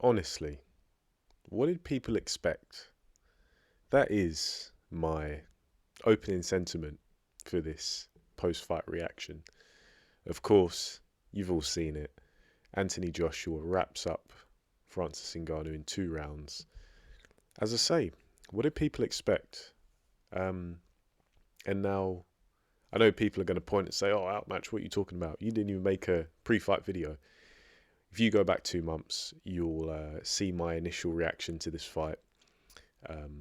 honestly, what did people expect? That is my opening sentiment for this post-fight reaction. Of course, you've all seen it. Anthony Joshua wraps up Francis Ngannou in 2 rounds. As I say, what did people expect? Um, and now I know people are going to point and say, "Oh, outmatch, what are you talking about? You didn't even make a pre-fight video." If you go back 2 months, you'll see my initial reaction to this fight.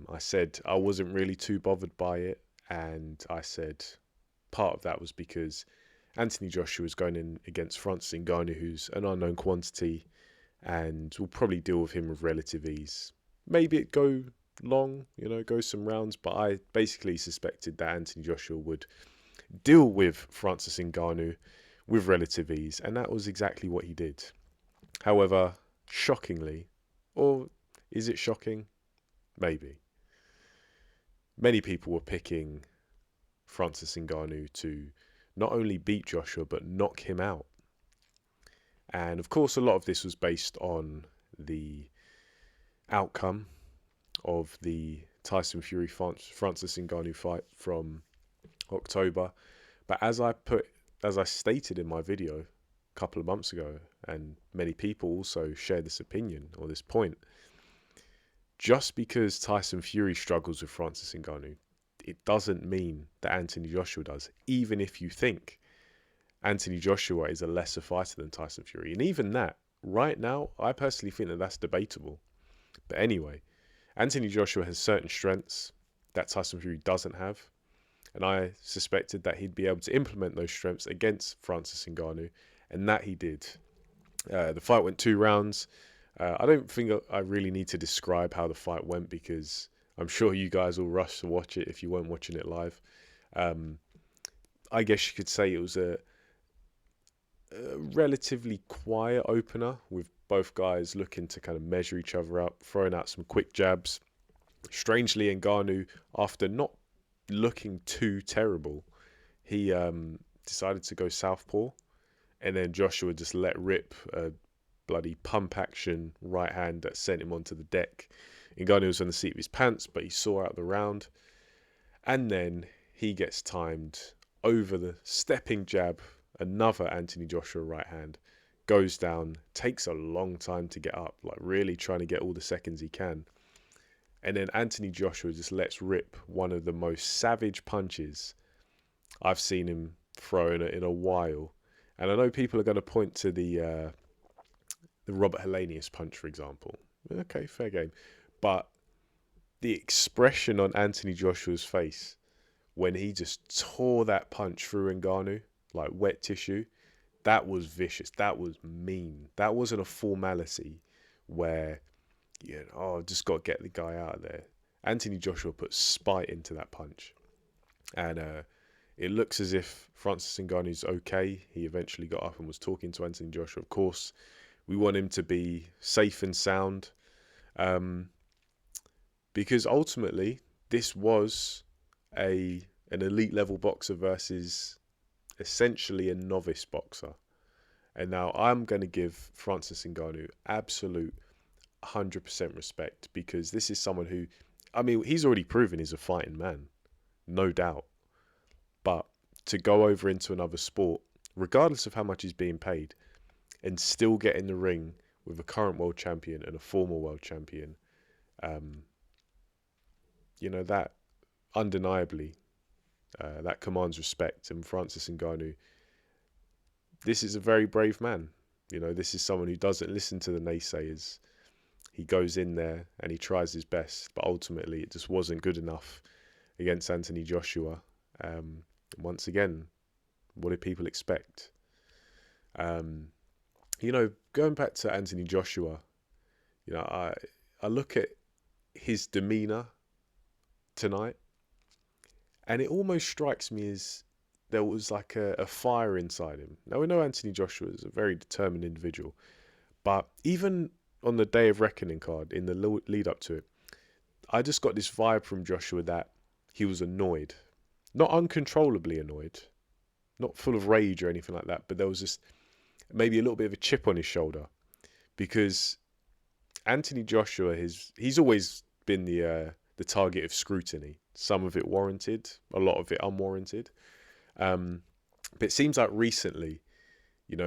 I said I wasn't really too bothered by it, and I said part of that was because Anthony Joshua was going in against Francis Ngannou, who's an unknown quantity, and we'll probably deal with him with relative ease. Maybe it go long, go some rounds, but I basically suspected that Anthony Joshua would deal with Francis Ngannou with relative ease, and that was exactly what he did. However, shockingly, or is it shocking? Maybe. Many people were picking Francis Ngannou to not only beat Joshua but knock him out. And of course, a lot of this was based on the outcome of the Tyson Fury Francis Ngannou fight from October. But as I stated in my video a couple of months ago, and many people also share this opinion or this point, just because Tyson Fury struggles with Francis Ngannou, it doesn't mean that Anthony Joshua does, even if you think Anthony Joshua is a lesser fighter than Tyson Fury. And even that, right now, I personally think that that's debatable. But anyway, Anthony Joshua has certain strengths that Tyson Fury doesn't have. And I suspected that he'd be able to implement those strengths against Francis Ngannou. And that he did. The fight went 2 rounds. I don't think I really need to describe how the fight went because I'm sure you guys will rush to watch it if you weren't watching it live. I guess you could say it was a relatively quiet opener with both guys looking to kind of measure each other up, throwing out some quick jabs. Strangely, Ngannou, after not looking too terrible, he decided to go southpaw, and then Joshua just let rip a bloody pump action right hand that sent him onto the deck. Ngannou was on the seat of his pants, but he saw out the round, and then he gets timed over the stepping jab. Another Anthony Joshua right hand goes down, takes a long time to get up, like really trying to get all the seconds he can. And then Anthony Joshua just lets rip one of the most savage punches I've seen him throw in a while. And I know people are going to point to the Robert Helenius punch, for example. Okay, fair game. But the expression on Anthony Joshua's face when he just tore that punch through Ngannou like wet tissue, that was vicious. That was mean. That wasn't a formality where, just got to get the guy out of there. Anthony Joshua put spite into that punch. And it looks as if Francis Ngannou's okay. He eventually got up and was talking to Anthony Joshua. Of course, we want him to be safe and sound. Because ultimately, this was an elite level boxer versus essentially a novice boxer. And now I'm going to give Francis Ngannou absolute 100% respect because this is someone who, he's already proven he's a fighting man, no doubt. But to go over into another sport, regardless of how much he's being paid, and still get in the ring with a current world champion and a former world champion, that undeniably, that commands respect. And Francis Ngannou, this is a very brave man. This is someone who doesn't listen to the naysayers. He goes in there and he tries his best, but ultimately it just wasn't good enough against Anthony Joshua. Once again, what did people expect? Going back to Anthony Joshua, I look at his demeanor tonight, and it almost strikes me as there was like a fire inside him. Now, we know Anthony Joshua is a very determined individual, but even on the Day of Reckoning card, in the lead up to it, I just got this vibe from Joshua that he was annoyed. Not uncontrollably annoyed, not full of rage or anything like that, but there was just maybe a little bit of a chip on his shoulder because Anthony Joshua, he's always been the target of scrutiny. Some of it warranted, a lot of it unwarranted. Um, but it seems like recently,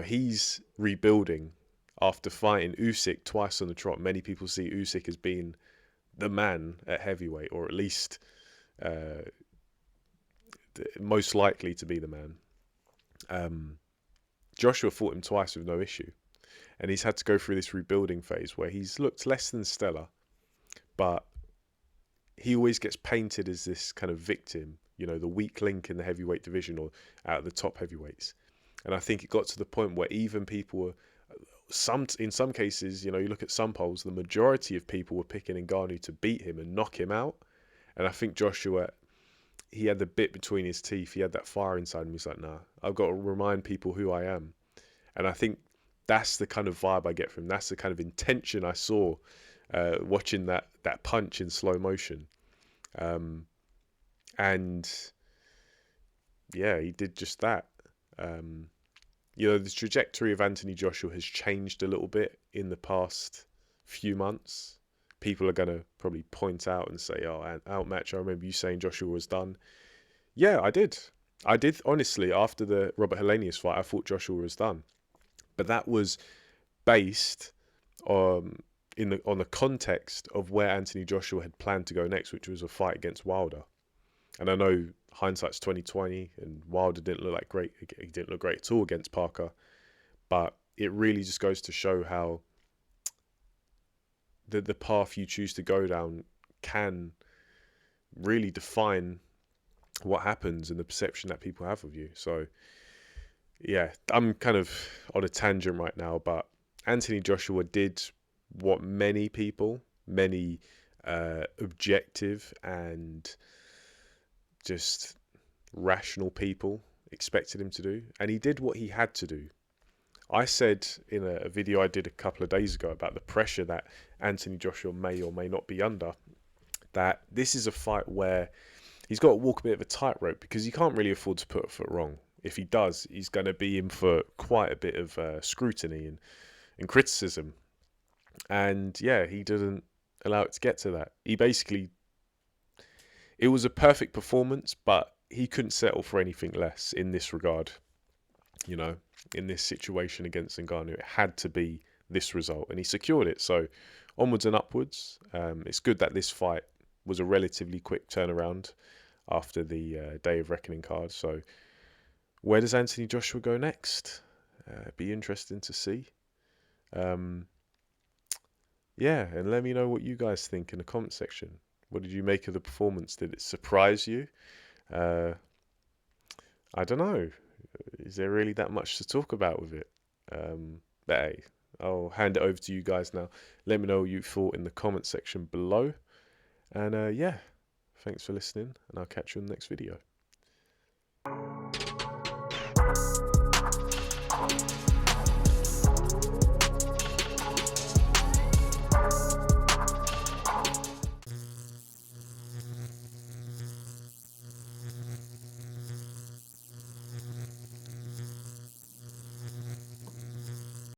he's rebuilding after fighting Usyk twice on the trot. Many people see Usyk as being the man at heavyweight, or at least uh, most likely to be the man. Joshua fought him twice with no issue, and he's had to go through this rebuilding phase where he's looked less than stellar, but he always gets painted as this kind of victim, the weak link in the heavyweight division or out of the top heavyweights. And I think it got to the point where even people were, in some cases, you look at some polls, the majority of people were picking Ngannou to beat him and knock him out. And I think Joshua, he had the bit between his teeth. He had that fire inside him. He's like, nah, I've got to remind people who I am. And I think that's the kind of vibe I get from him. That's the kind of intention I saw watching that punch in slow motion. And yeah, he did just that. The trajectory of Anthony Joshua has changed a little bit in the past few months. People are going to probably point out and say, oh, outmatch, I remember you saying Joshua was done. Yeah, I did. Honestly, after the Robert Helenius fight, I thought Joshua was done. But that was based on the context of where Anthony Joshua had planned to go next, which was a fight against Wilder. And I know hindsight's 2020, and Wilder didn't look like great. He didn't look great at all against Parker. But it really just goes to show how the path you choose to go down can really define what happens and the perception that people have of you. So yeah, I'm kind of on a tangent right now, but Anthony Joshua did what many objective and just rational people expected him to do, and he did what he had to do. I said in a video I did a couple of days ago about the pressure that Anthony Joshua may or may not be under, that this is a fight where he's got to walk a bit of a tightrope, because he can't really afford to put a foot wrong. If he does, he's going to be in for quite a bit of scrutiny and criticism. And yeah, he didn't allow it to get to that. It was a perfect performance, but he couldn't settle for anything less in this regard. In this situation against Ngannou, it had to be this result, and he secured it. So onwards and upwards. It's good that this fight was a relatively quick turnaround after the Day of Reckoning card. So where does Anthony Joshua go next? Be interesting to see. Yeah, and let me know what you guys think in the comment section. What did you make of the performance? Did it surprise you? I don't know. Is there really that much to talk about with it? But hey, I'll hand it over to you guys now. Let me know what you thought in the comment section below. And yeah, thanks for listening, and I'll catch you in the next video.